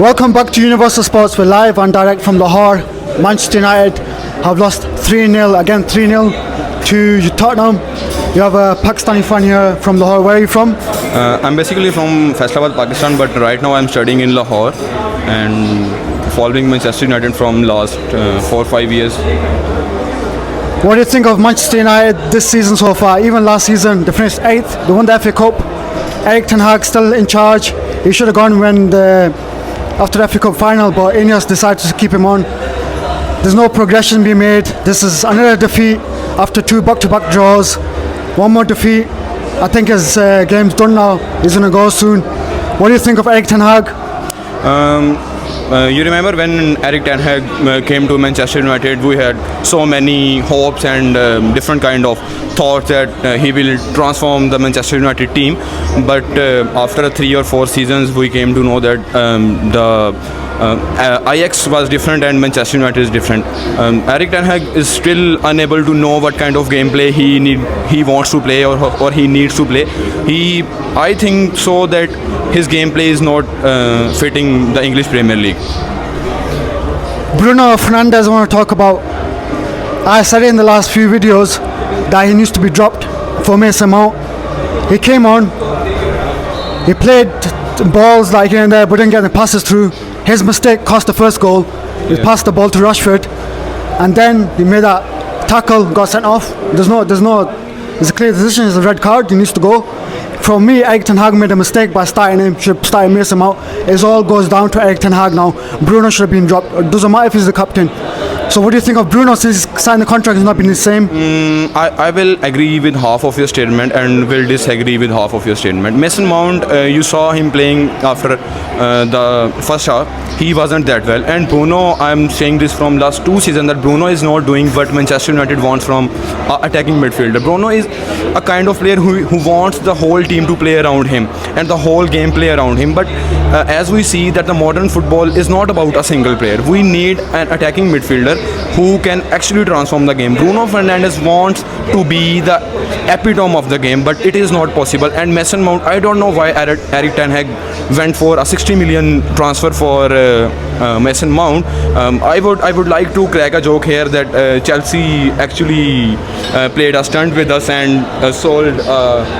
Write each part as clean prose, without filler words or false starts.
Welcome back to Universal Sports. We're live and direct from Lahore. Manchester United have lost 3-0, again 3-0 to Tottenham. You have a Pakistani fan here from Lahore. Where are you from? I'm basically from Lahore Pakistan, but right now I'm studying in Lahore and following Manchester United from last 4 or 5 years. What do you think of Manchester United this season so far? Even last season, they finished 8th. They won the FA Cup. Erik ten Hag still in charge. He should have gone after the FA Cup final, but Ineos decided to keep him on. There's no progression being made. This is another defeat after 2 back-to-back draws. One more defeat. I think his game's done now. He's going to go soon. What do you think of Erik ten Hag? You remember when Erik ten Hag came to Manchester United, we had so many hopes and different kind of thoughts that he will transform the Manchester United team. But after 3 or 4 seasons, we came to know that Ajax was different and Manchester United is different. Erik ten Hag is still unable to know what kind of gameplay he wants to play or he needs to play. I think so that his gameplay is not fitting the English Premier League. Bruno Fernandes, I want to talk about. I said in the last few videos that he needs to be dropped for Mason Mount. He came on, he played balls like here and there, but didn't get the passes through. His mistake cost the first goal. He passed the ball to Rashford, and then he made that tackle, got sent off. There's a clear decision. It's a red card. He needs to go. For me, Erik ten Hag made a mistake by starting him. Should have started Mason Mount. It all goes down to Erik ten Hag now. Bruno should have been dropped. It doesn't matter if he's the captain. So what do you think of Bruno since he's signed the contract? He's not been the same. I will agree with half of your statement and will disagree with half of your statement. Mason Mount, you saw him playing after the first half. He wasn't that well. And Bruno, I'm saying this from last 2 seasons that Bruno is not doing what Manchester United wants from attacking midfielder. Bruno is a kind of player who wants the whole team to play around him and the whole game play around him. But as we see that the modern football is not about a single player. We need an attacking midfielder who can actually transform the game. Bruno Fernandes wants to be the epitome of the game, but it is not possible. And Mason Mount, I don't know why Erik ten Hag went for a 60 million transfer for Mason Mount. I would like to crack a joke here that Chelsea actually played a stunt with us and sold.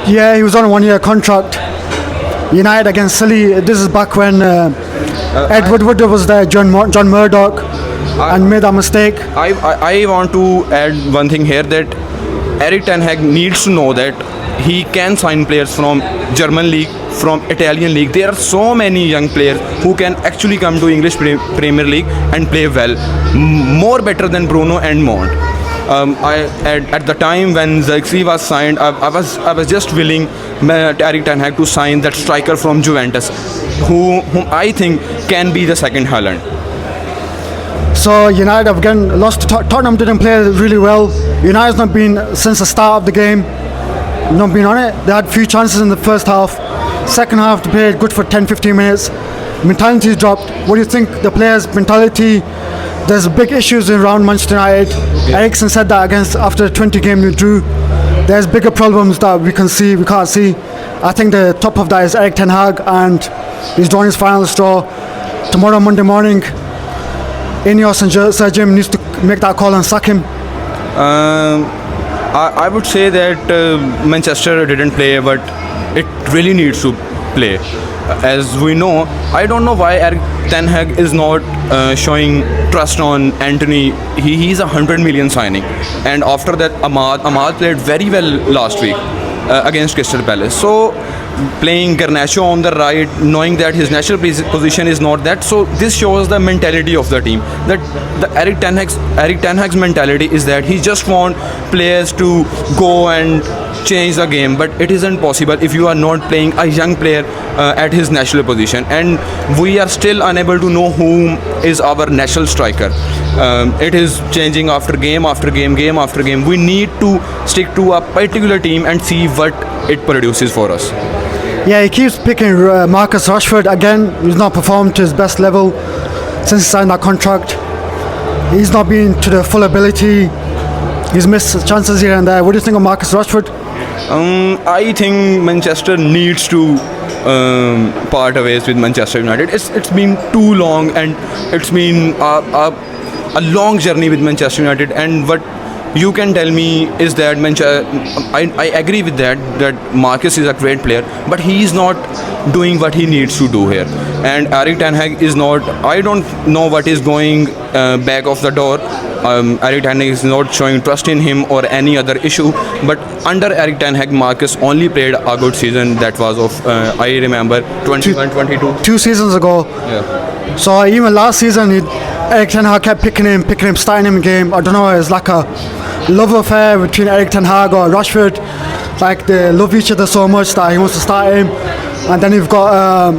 Yeah, he was on a 1-year contract. United against Silly. This is back when Ed Woodward was there, John Murdoch, and made a mistake. I want to add one thing here that Erik ten Hag needs to know that he can sign players from German league, from Italian league. There are so many young players who can actually come to English Premier League and play well, more better than Bruno and Mount. At the time when Xerxes was signed, I was just willing Erik ten Hag to sign that striker from Juventus, whom I think can be the second Haaland. So United have again lost to Tottenham. Didn't play really well. United's not been since the start of the game. Not been on it. They had few chances in the first half. Second half they played good for 10-15 minutes. Mentality dropped. What do you think the players' mentality? There's big issues around Manchester United. Yeah. Ericsson said that after the 20 game we drew. There's bigger problems that we can't see. I think the top of that is Erik ten Hag, and he's drawing his final straw. Tomorrow, Monday morning, Ineos and Sir Jim needs to make that call and sack him. I would say that Manchester didn't play, but it really needs to play. As we know, I don't know why Erik ten Hag is not showing trust on Anthony. He's a 100 million signing, and after that Ahmad played very well last week against Crystal Palace. So playing Garnacho on the right, knowing that his natural position is not that. So this shows the mentality of the team. That the Erik ten Hag's mentality is that he just want players to go and change the game, but it isn't possible if you are not playing a young player at his natural position. And we are still unable to know whom is our natural striker. It is changing after game after game, game after game. We need to stick to a particular team and see what it produces for us. Yeah, he keeps picking Marcus Rashford again. He's not performed to his best level since he signed that contract. He's not been to the full ability. He's missed chances here and there. What do you think of Marcus Rashford? I think Manchester needs to part ways with Manchester United. It's been too long, and it's been a long journey with Manchester United. And what you can tell me is that I agree with that Marcus is a great player, but he is not doing what he needs to do here. And Erik ten Hag is not. I don't know what is going back of the door. Erik ten Hag is not showing trust in him or any other issue. But under Erik ten Hag, Marcus only played a good season. That was of I remember 21-22. 2 seasons ago. Yeah. So even last season, Erik ten Hag kept picking him, starting him in game. I don't know, it's like a love affair between Erik ten Hag or Rashford. Like they love each other so much that he wants to start him. And then you've got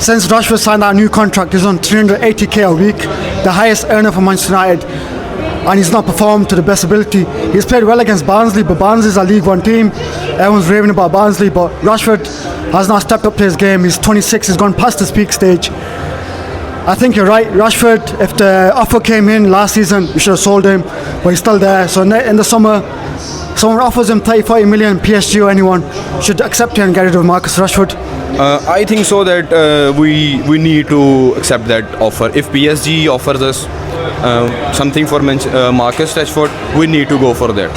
since Rashford signed that new contract, he's on 380k a week, the highest earner for Manchester United, and he's not performed to the best ability. He's played well against Barnsley, but Barnsley's a League One team. Everyone's raving about Barnsley, but Rashford has not stepped up to his game. He's 26, he's gone past his peak stage. I think you're right, Rashford, if the offer came in last season, we should have sold him, but he's still there. So in the summer, someone offers him 30-40 million, PSG or anyone should accept it and get rid of Marcus Rashford. I think so that we need to accept that offer. If PSG offers us something for Marcus Rashford, we need to go for that.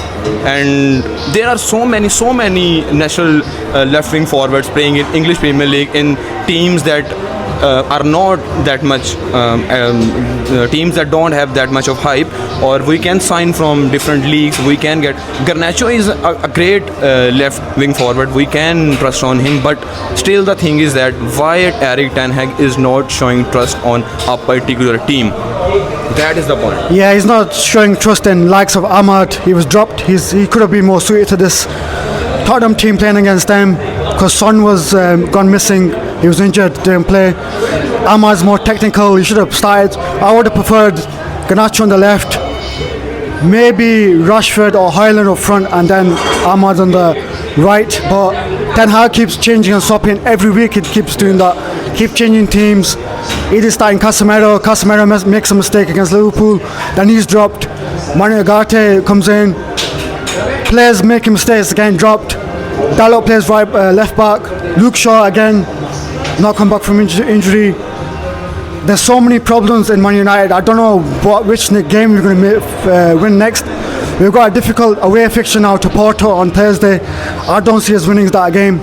And there are so many national left-wing forwards playing in English Premier League in teams that are not that much teams that don't have that much of hype, or we can sign from different leagues. We can get Garnacho is a great left wing forward. We can trust on him, but still the thing is that why Erik ten Hag is not showing trust on a particular team. That is the point. Yeah, he's not showing trust in likes of Ahmad. He was dropped. He could have been more suited to this Tottenham team playing against them, because Son was gone missing. He was injured, didn't play. Ahmad's more technical. He should have started. I would have preferred Garnacho on the left, maybe Rashford or Højlund up front, and then Ahmad on the right. But Ten Hag keeps changing and swapping every week. He keeps doing that. Keep changing teams. He is starting Casemiro. Casemiro makes a mistake against Liverpool, then he's dropped. Manu Ugarte comes in. Players making mistakes, again dropped. Dalot plays left back. Luke Shaw again, not come back from injury. There's so many problems in Man United. I don't know which game we're going to win next. We've got a difficult away fixture now to Porto on Thursday. I don't see us winning that game.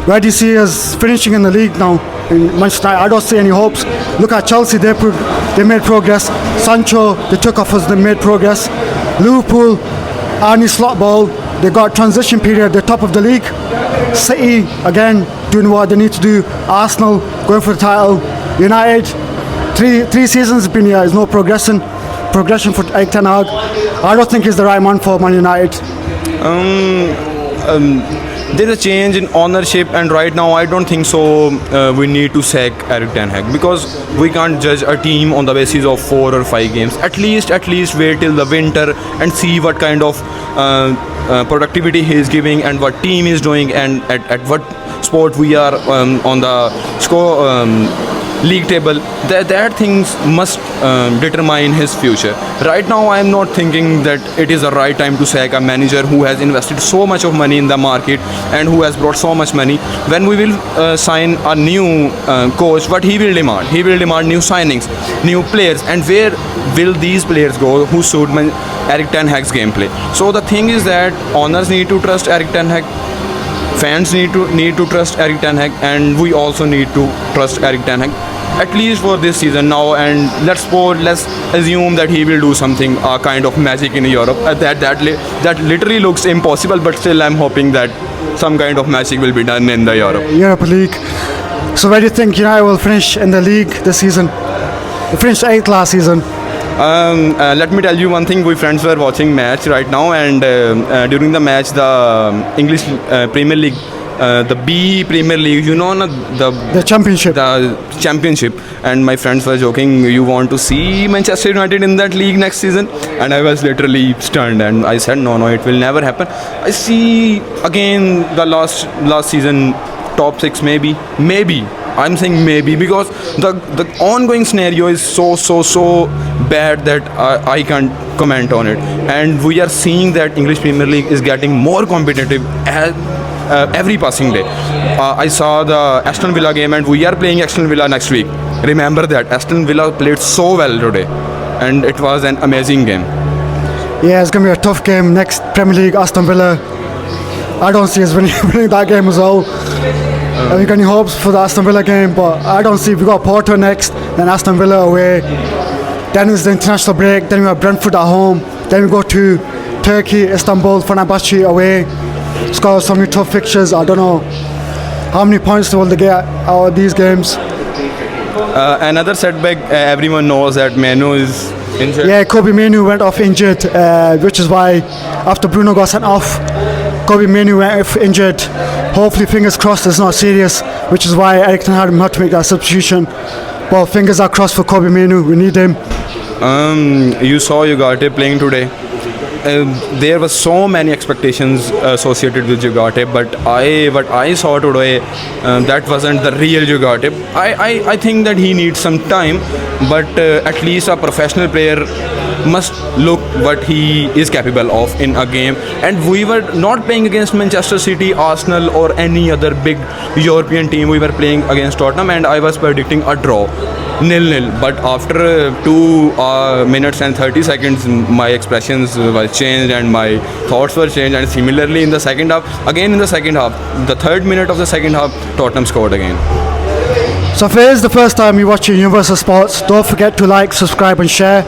Where do you see us finishing in the league now in Manchester United? I don't see any hopes. Look at Chelsea, they made progress. Sancho, they took off us, they made progress. Liverpool, Arnie slot ball, they got transition period, they're top of the league. City, again, doing what they need to do. Arsenal, going for the title. United, three seasons been here, there's no progression for Erik ten Hag. I don't think he's the right man for Man United. There's a change in ownership, and right now I don't think so we need to sack Erik ten Hag, because we can't judge a team on the basis of 4 or 5 games. At least wait till the winter and see what kind of productivity he is giving and what team is doing, and at what spot we are on the score league table. That things must determine his future. Right now I am not thinking that it is the right time to sack a manager who has invested so much of money in the market and who has brought so much money. When we will sign a new coach, what he will demand? He will demand new signings, new players, and where will these players go who suit Erik ten Hag's gameplay? So the thing is that owners need to trust Erik ten Hag, fans need to trust Erik ten Hag, and we also need to trust Erik ten Hag, at least for this season now. And let's assume that he will do something, kind of magic in Europe. That literally looks impossible, but still I'm hoping that some kind of magic will be done in the Europa League. So where do you think United will finish in the league this season? They finished 8th last season. Let me tell you one thing. We friends were watching match right now, and during the match, the English Premier League, the B Premier League, the championship, and my friends were joking, you want to see Manchester United in that league next season? And I was literally stunned, and I said no, it will never happen. I see again the last season top 6, maybe. I'm saying maybe, because the ongoing scenario is so bad that I can't comment on it. And we are seeing that English Premier League is getting more competitive every passing day. I saw the Aston Villa game, and we are playing Aston Villa next week. Remember that Aston Villa played so well today, and it was an amazing game. Yeah, it's going to be a tough game. Next Premier League, Aston Villa. I don't see us winning that game as well. We got any hopes for the Aston Villa game, but I don't see. We got Porto next, then Aston Villa away. Then is the international break. Then we have Brentford at home. Then we go to Turkey, Istanbul, Fenerbahce away. It's got so many tough fixtures. I don't know how many points will they get out of these games. Another setback, everyone knows that Manu is injured. Yeah, Kobe Manu went off injured, which is why after Bruno got sent off, Kobe Manu went off injured. Hopefully, fingers crossed, it's not serious, which is why Eric Ten Hag had to make that substitution. But fingers are crossed for Kobe Manu. We need him. You saw Ugarte playing today. There were so many expectations associated with Ugarte, but what I saw today, that wasn't the real Ugarte. I think that he needs some time, but at least a professional player must look what he is capable of in a game. And we were not playing against Manchester City, Arsenal or any other big European team. We were playing against Tottenham, and I was predicting a draw, 0-0. But after 2 minutes and 30 seconds, my expressions were changed and my thoughts were changed. And similarly in the second half, the 3rd minute of the second half, Tottenham scored again. So if it is the first time you're watching Universal Sports, don't forget to like, subscribe and share.